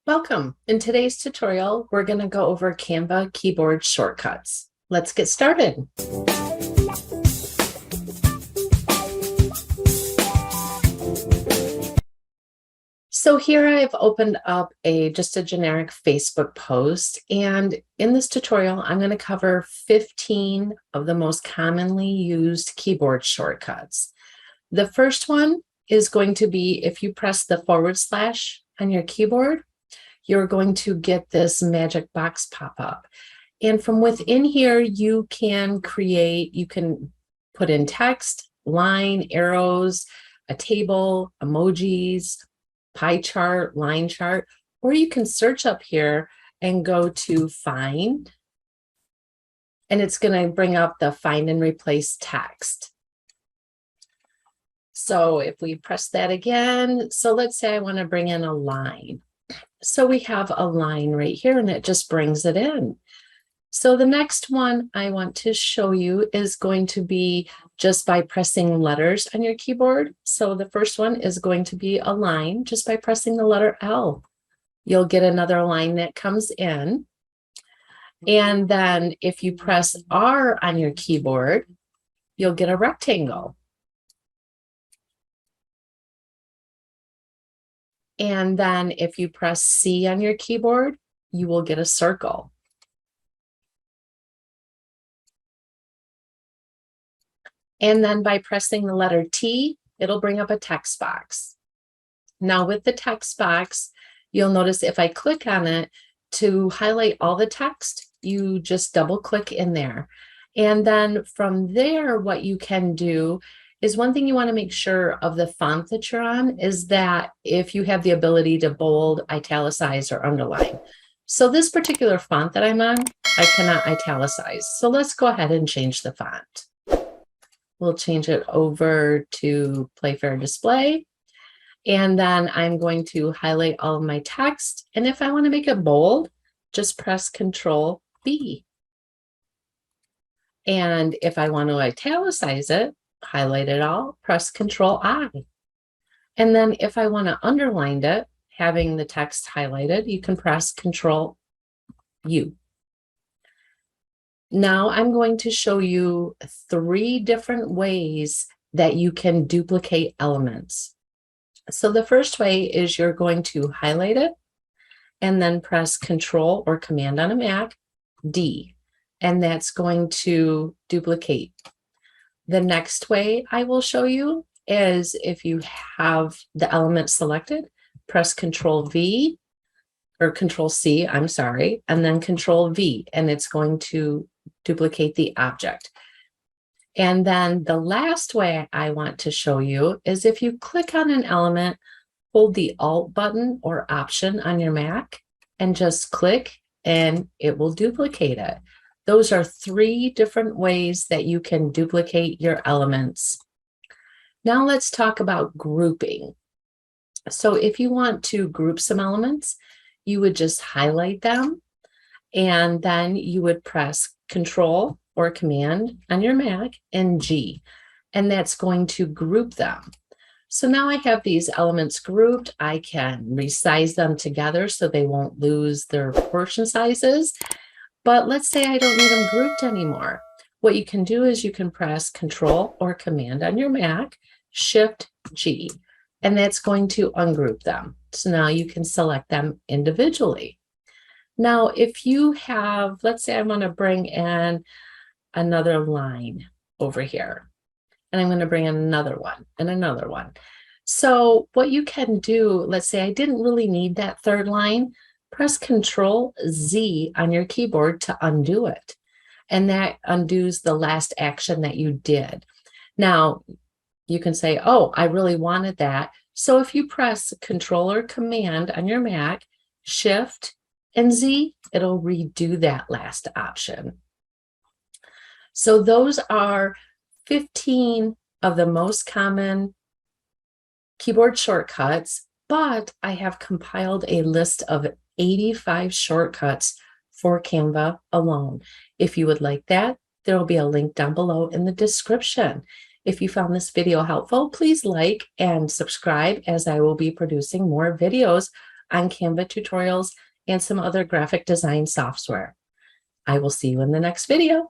Welcome. In today's tutorial, we're going to go over Canva keyboard shortcuts. Let's get started. So here I've opened up just a generic Facebook post, and in this tutorial, I'm going to cover 15 of the most commonly used keyboard shortcuts. The first one is going to be if you press the / on your keyboard, you're going to get this magic box pop up. And from within here, you can put in text, line, arrows, a table, emojis, pie chart, line chart, or you can search up here and go to find, and it's going to bring up the find and replace text. So if we press that again, so let's say I want to bring in a line. So we have a line right here and it just brings it in. So the next one I want to show you is going to be just by pressing letters on your keyboard. So the first one is going to be a line just by pressing the letter L. You'll get another line that comes in. And then if you press R on your keyboard, you'll get a rectangle. And then if you press C on your keyboard, you will get a circle. And then by pressing the letter T, it'll bring up a text box. Now with the text box, you'll notice if I click on it to highlight all the text, you just double click in there. And then from there, what you can do is one thing you want to make sure of the font that you're on is that if you have the ability to bold, italicize, or underline. So this particular font that I'm on, I cannot italicize. So let's go ahead and change the font. We'll change it over to Playfair Display. And then I'm going to highlight all of my text. And if I want to make it bold, just press Control B. And if I want to italicize it, highlight it all, press Control I. And then if I want to underline it, having the text highlighted, you can press Control U. Now I'm going to show you 3 different ways that you can duplicate elements. So the first way is you're going to highlight it and then press Control or Command on a Mac, D, and that's going to duplicate. The next way I will show you is if you have the element selected, press Control V or Control C, I'm sorry, and then Control V, and it's going to duplicate the object. And then the last way I want to show you is if you click on an element, hold the Alt button or Option on your Mac and just click and it will duplicate it. Those are 3 different ways that you can duplicate your elements. Now let's talk about grouping. So if you want to group some elements, you would just highlight them and then you would press Control or Command on your Mac and G, and that's going to group them. So now I have these elements grouped. I can resize them together so they won't lose their proportion sizes. But let's say I don't need them grouped anymore. What you can do is you can press Control or Command on your Mac, Shift G, and that's going to ungroup them. So now you can select them individually. Now, if you have, let's say I want to bring in another line over here, and I'm going to bring in another one and another one. So what you can do, let's say I didn't really need that 3rd line, press Control Z on your keyboard to undo it. And that undoes the last action that you did. Now, you can say, oh, I really wanted that. So if you press Control or Command on your Mac, Shift and Z, it'll redo that last option. So those are 15 of the most common keyboard shortcuts, but I have compiled a list of 85 shortcuts for Canva alone. If you would like that, there will be a link down below in the description. If you found this video helpful, please like and subscribe as I will be producing more videos on Canva tutorials and some other graphic design software. I will see you in the next video.